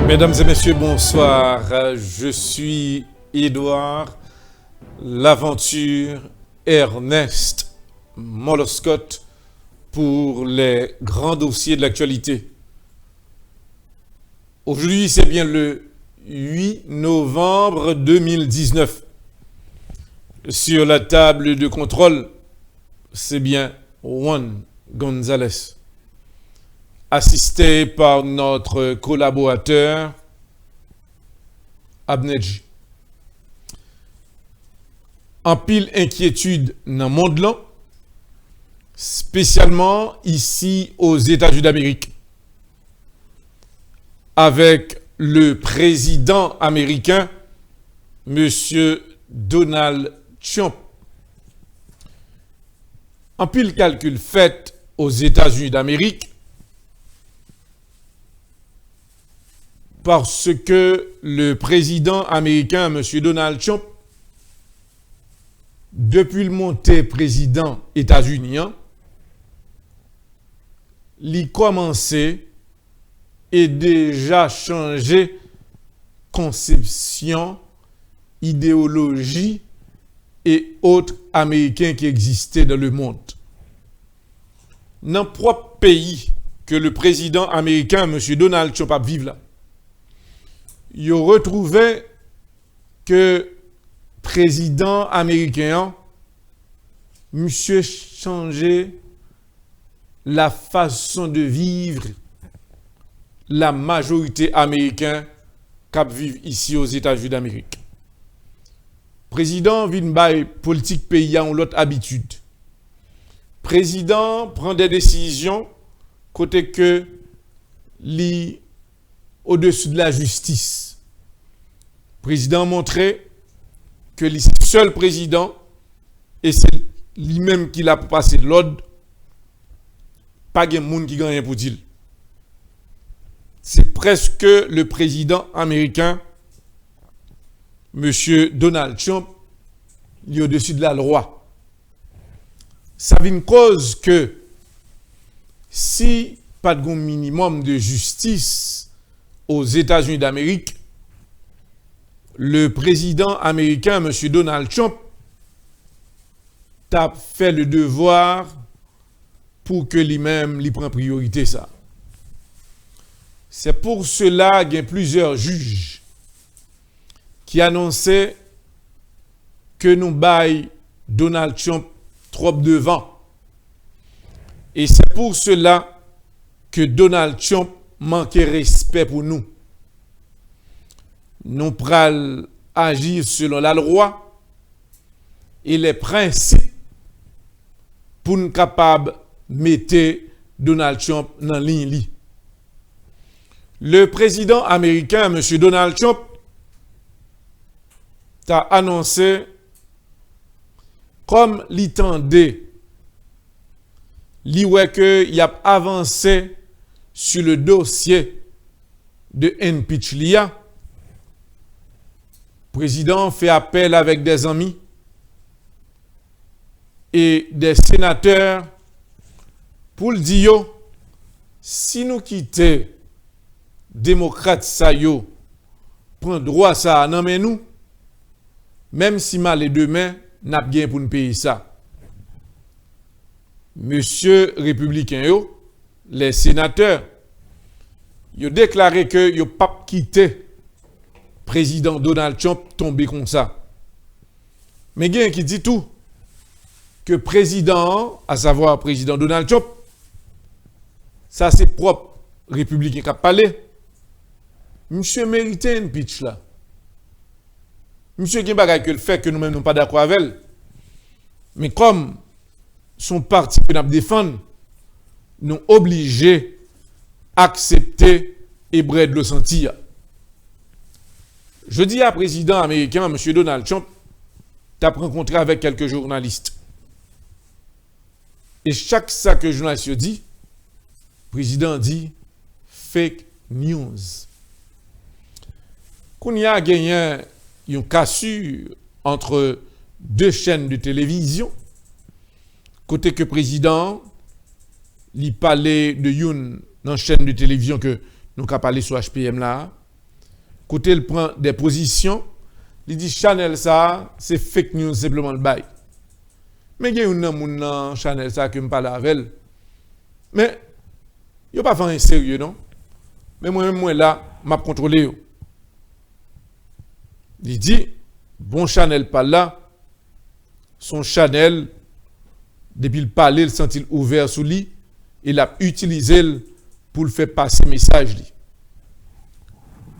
Mesdames et messieurs, bonsoir. Je suis Édouard L'Aventure Ernest Moloscott pour les grands dossiers de l'actualité. Aujourd'hui, c'est bien le 8 novembre 2019. Sur la table de contrôle, c'est bien Juan Gonzalez, assisté par notre collaborateur Abnedji. En pile inquiétude dans le monde là, spécialement ici aux États-Unis d'Amérique, avec le président américain, Monsieur Donald Trump. En pile calcul fait aux États-Unis d'Amérique, parce que le président américain, M. Donald Trump, depuis le monté président états-unien, il commencé et déjà changé conception, idéologie et autres américains qui existaient dans le monde. Dans le propre pays que le président américain, M. Donald Trump, a vivre là, il retrouvait que président américain, monsieur changeait la façon de vivre la majorité américaine qui vivent ici aux États-Unis d'Amérique. Président vient by politique pays en l'autre habitude. Président prend des décisions côté que li au-dessus de la justice. Président montrait que le seul président, et c'est lui-même qui l'a passé l'ordre, pas de monde qui gagne pour dire. C'est presque le président américain, M. Donald Trump, il est au-dessus de la loi. Ça vient une cause que si pas de minimum de justice aux États-Unis d'Amérique, le président américain, M. Donald Trump, a fait le devoir pour que lui-même lui prenne priorité ça. C'est pour cela qu'il y a plusieurs juges qui annonçaient que nous baillons Donald Trump trop devant. Et c'est pour cela que Donald Trump manquait respect pour nous. Nous pral agir selon la loi et les principes pour nous capables de mettre Donald Trump dans la ligne. Le président américain, M. Donald Trump, a annoncé comme l'itendé, qu'il a avancé sur le dossier de impeachment. Le président fait appel avec des amis et des sénateurs pour le dire, si nous quittons démocrates ça yo, prend droit ça non mais nous, même si mal et demain n'a bien pour nous payer ça. Monsieur républicain yo, les sénateurs, yo déclaré que yo pas quitter président Donald Trump tombé comme ça. Mais il y a qui dit tout que président, à savoir président Donald Trump, ça c'est propre républicain qui a parlé. Monsieur méritait une pitch là. Monsieur qui bagaille que le fait que nous-mêmes nous pas d'accord avec elle. Mais comme son parti que nous défendre, nous obligés accepter et de le sentir. Je dis à président américain, M. Donald Trump, tu as rencontré avec quelques journalistes. Et chaque ça que le journaliste dit, le président dit fake news. Qu'on y a gagné une cassure entre deux chaînes de télévision, côté que le président, il parlait de une dans chaîne de télévision que nous avons parlé sur HPM là, côté il prend des positions, il dit Chanel ça, c'est fake news simplement le bail. Mais il y a un homme Chanel ça qui me parle avec elle. Mais il pas fait un sérieux non. Mais moi là, m'a contrôlé. Il dit bon Chanel pas là. Son Chanel depuis le parler, il sent ouvert sous lui, il a utilisé pour le faire passer message lui.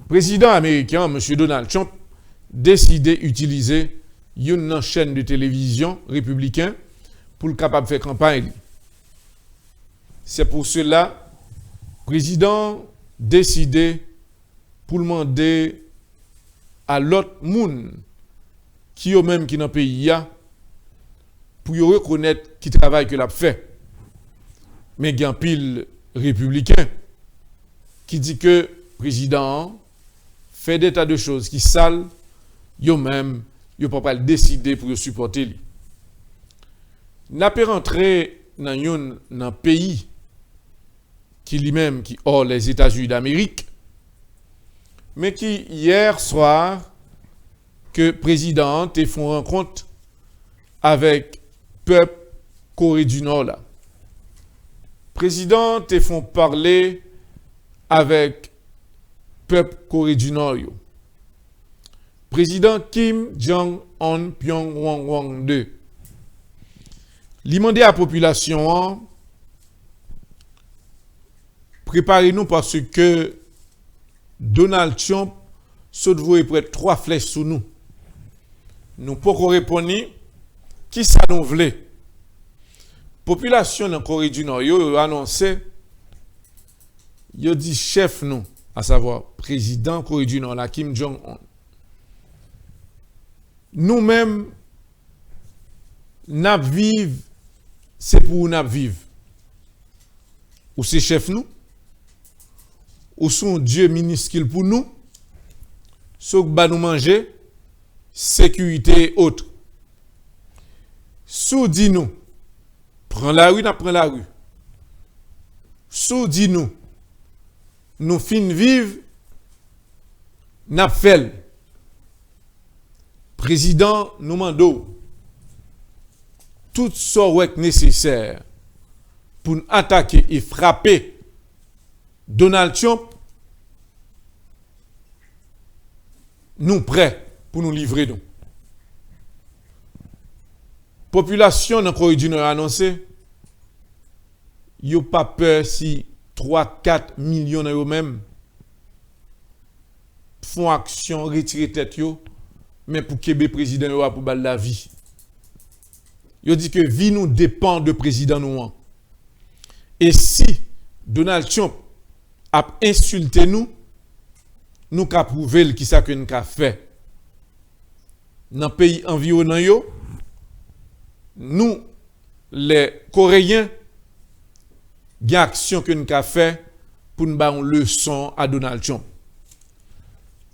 Président américain M. Donald Trump décidé d'utiliser une chaîne de télévision républicain pour le capable de faire campagne. C'est pour cela président décidé pour demander à l'autre monde qui au même qui dans le pays pour reconnaître qui travaille que l'a fait. Mais il y a un pile républicain qui dit que le président fait des tas de choses qui salent, yo même, yo pas décider pour supporter lui. N'a pas rentré dans un pays qui lui-même qui hors les États-Unis d'Amérique, mais qui hier soir que le président a fait une rencontre avec le peuple Corée du Nord là. Président te font parler avec peuple Corée du Nord. Président Kim Jong-un Pyongyang 2. Il demande à la population préparez-nous parce que Donald Trump saute vous près 3 flèches sous nous. Nous pouvons répondre qui ça nous voulait. Population dans Corée du Nord a annoncé, il dit chef nous, à savoir président Corée du Nord, la Kim Jong-un. Nous-mêmes, nous vivons, c'est pour nous vivre. Ou c'est chef nous, ou son Dieu minuscule pour nous, sauf que nous manger, sécurité et autres. Sous dit nous, prends la rue, prend la rue. Sous dit nous, nous fin vivre, n'a fait. Président nous mando tout ce qui est nécessaire pour attaquer et frapper Donald Trump, nous prêts pour nous livrer nous. Population dans Corée du Nord a annoncé, il n'y a pas peur si 3-4 millions d'euros même font action, retirer tête yo, mais pour que le président yo pour la vie. Il dit que vie nous dépend de président nous. Et si Donald Trump a insulté nous, nous avons prouvé qui ça que nous avons fait. Dans le pays environnant yo, nous, les Coréens, il y a une action que nous avons fait pour nous donner une leçon à Donald Trump.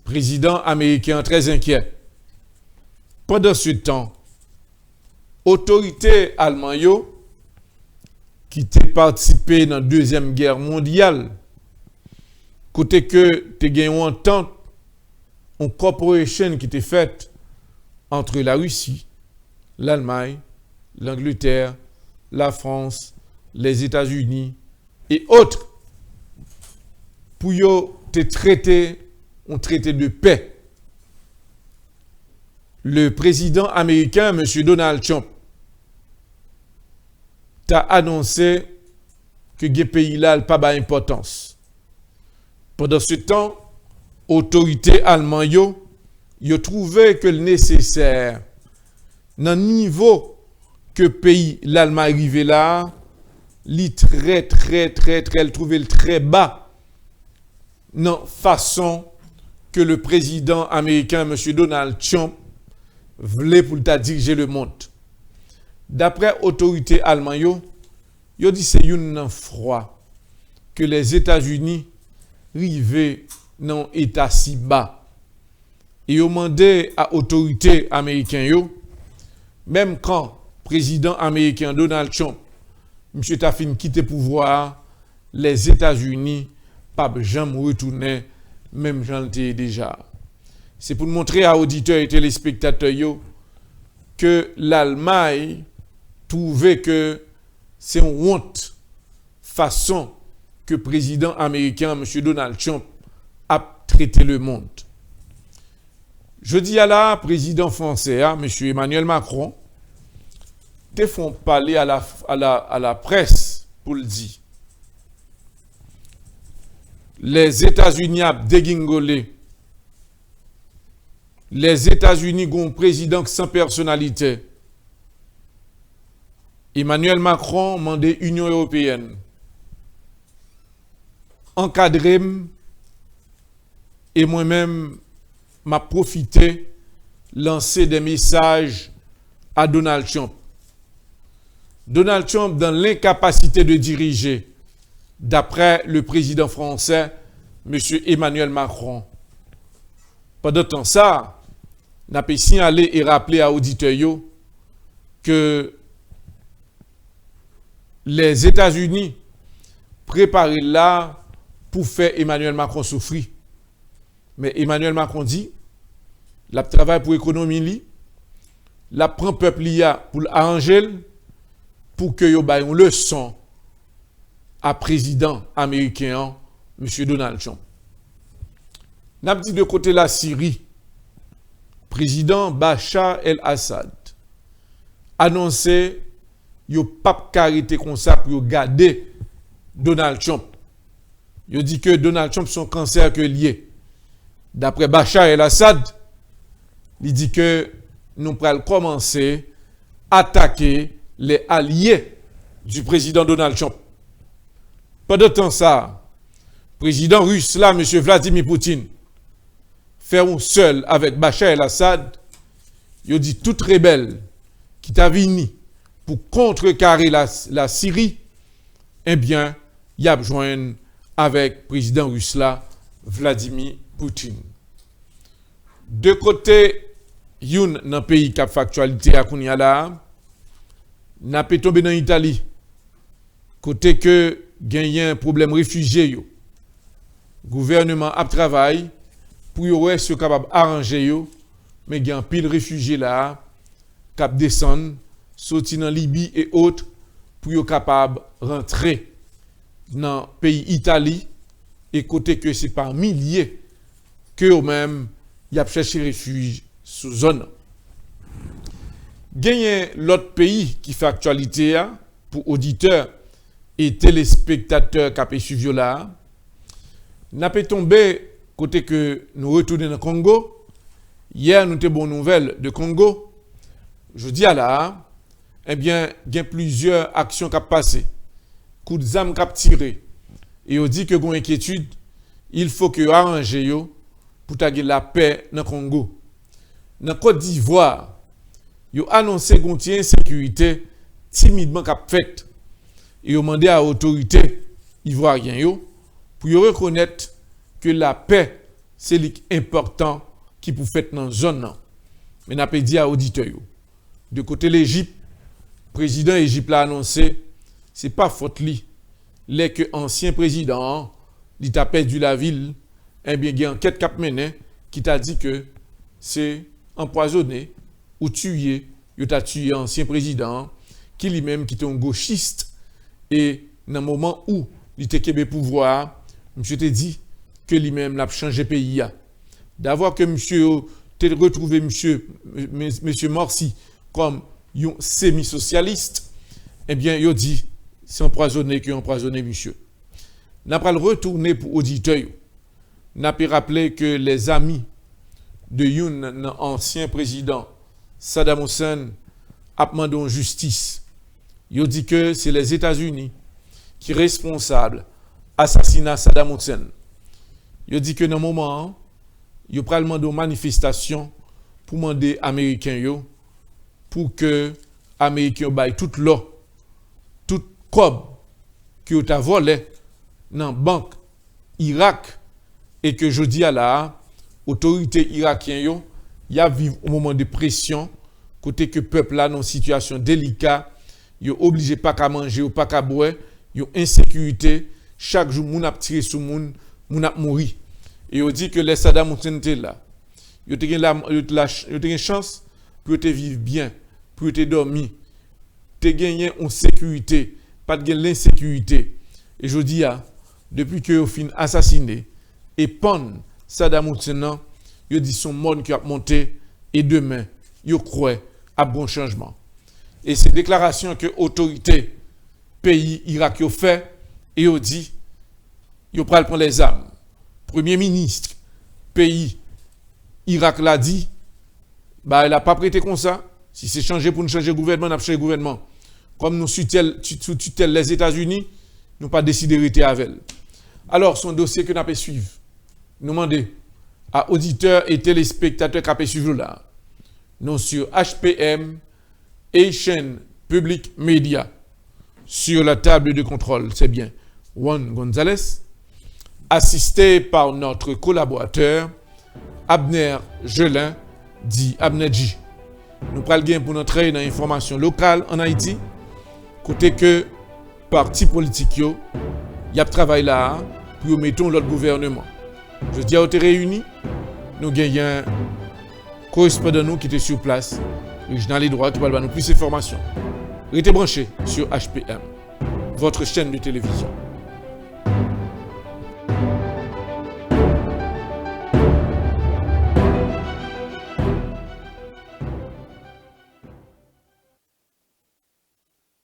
Président américain très inquiet. Pendant ce temps, autorité allemande qui a participé dans la Deuxième Guerre mondiale, côté que tu as gagné une entente, une corporation qui était faite entre la Russie, l'Allemagne, l'Angleterre, la France, les États-Unis et autres pour te traiter un traité de paix. Le président américain, M. Donald Trump, a annoncé que ce pays-là n'a pas d'importance. Pendant ce temps, l'autorité allemande a trouvé que le nécessaire, dans le niveau que le pays, l'Allemagne arrivé là, il très, trouvé le très bas dans façon que le président américain, M. Donald Trump, voulait pour diriger le monde. D'après l'autorité allemande, il dit que c'est un froid que les États-Unis arrivent dans un état si bas. Et ils ont demandé à l'autorité américaine, même quand le président américain Donald Trump, M. Tafin quitte le pouvoir, les États-Unis ne peuvent jamais retourner même j'en étais déjà. C'est pour montrer à auditeurs et téléspectateurs que l'Allemagne trouvait que c'est une honte façon que le président américain, M. Donald Trump, a traité le monde. Je dis à la président français, M. Emmanuel Macron, te font parler à la presse pour le dire. Les États-Unis ont dégingolé. Les États-Unis ont un président sans personnalité. Emmanuel Macron mandé Union européenne encadrer et moi-même m'a profité lancer des messages à Donald Trump. Donald Trump dans l'incapacité de diriger, d'après le président français, M. Emmanuel Macron. Pendant temps ça, n'a pas signalé et rappelé à auditeurs que les États-Unis préparent là pour faire Emmanuel Macron souffrir. Mais Emmanuel Macron dit, la travail pour l'économie, la prend peuple pour l'arranger, pour que yo baille une leçon à président américain, M. Donald Trump. N'a dit de côté la Syrie, président Bachar el-Assad annoncé yo pas carité comme ça pour garder Donald Trump. Il dit que Donald Trump son cancer que lié. D'après Bachar el-Assad, il dit que nous allons commencer à attaquer les alliés du président Donald Trump. Pendant temps ça, président russe là, M. Vladimir Poutine, fait un seul avec Bachar el-Assad, il dit toute rebelle qui t'a venu pour contrecarrer la Syrie, eh bien, il y a besoin avec président russe là, Vladimir Poutine. De côté, youn dans le pays qui a factualité à Kounia n'a pas tombé dans l'Italie. Côté que gagne un problème réfugié yo. Gouvernement a travaillé pour yo être capable arranger yo, mais il y a un pile réfugié là cap descendre sorti dans Libye et autres pour yo capable rentrer dans le pays Italie et côté que c'est par milliers que eux même y a cherché refuge sous zone. Gagne l'autre pays qui fait actualité pour auditeurs et téléspectateurs qui ont suivi là. N'a pas tombé côté que nous retournons dans le Congo. Hier, nous avons bonne nouvelle de Congo. Je dis à là, eh bien, il y a plusieurs actions qui ont passé. Coup de zame qui ont tiré. Et on dit que vous avez une inquiétude, il faut que vous arrangez pour taguer la paix dans le Congo. Dans Côte d'Ivoire, ils ont annoncé qu'on tient insécurité timidement qu'a fait. Ils ont demandé à l'autorité ivoirienne pour reconnaître que la paix, c'est important qui peut faire dans la zone. Mais n'a pas dit à l'auditeur. De côté de l'Égypte, le président Égypte l'a annoncé, ce n'est pas faute li. Les que ancien président, il a perdu la ville, eh bien, il y a une enquête qui a mené qui t'a dit que c'est empoisonné ou tué, il a tué ancien président, qui lui-même qui était un gauchiste, et dans le moment où il était au pouvoir, monsieur t'a dit que lui-même l'a changé le pays. D'avoir que monsieur t'a retrouvé monsieur Morsi comme un semi-socialiste, eh bien, il a dit c'est empoisonné qui a empoisonné monsieur. N'a pas le retourner pour auditeurs. N'a pas rappelé que les amis de Youn, ancien président Saddam Hussein, a demandé en justice. Il dit que c'est les États-Unis qui sont responsables de l'assassinat de Saddam Hussein. Il dit que dans le moment, il a demandé aux manifestations pour demander aux Américains pour que les Américains baillent toute l'eau, toute cob qui ont volé dans la banque Irak et que je dis à la autorité irakienne y a vivre au moment de pression côté que peuple là dans une situation délicate, ils sont obligés pas qu'à manger ou pas qu'à boire, ils ont insécurité, chaque jour moun a tiré sur moun a mouri. Et on dit que les Saddam Hussein étaient là. Ils ont une chance pour te vivre bien, pour te dormir, te gagner en sécurité, pas de l'insécurité. Et je dis, depuis que vous fin assassiné et pon Saddam Hussein, ils dit son monde qui a monté et demain, ils croient à bon changement. Et ces déclarations que l'autorité pays Irak a fait, et ils dit, ils prennent les armes. Premier ministre, pays Irak l'a dit, bah, il n'a pas prêté comme ça. Si c'est changé pour nous changer le gouvernement, on a changé le gouvernement. Comme nous sous tutelle les États-Unis, nous pas décidé de rester avec elle. Alors, son dossier que nous avons suivre, nous demandons à auditeurs et téléspectateurs qui ont suivre là, nous sur HPM et chaîne Public Media, sur la table de contrôle, c'est bien, Juan Gonzalez, assisté par notre collaborateur, Abner Gelin, dit Abner G. Nous prenons pour entrer dans l'information locale en Haïti, côté que parti politique, il y a travail là pour mettre l'autre gouvernement. Je dis à vous réunis, nous gagnons un correspondant nous qui était sur place, dans les droits, qui va nous plus d'informations. Restez branchés sur HPM, votre chaîne de télévision.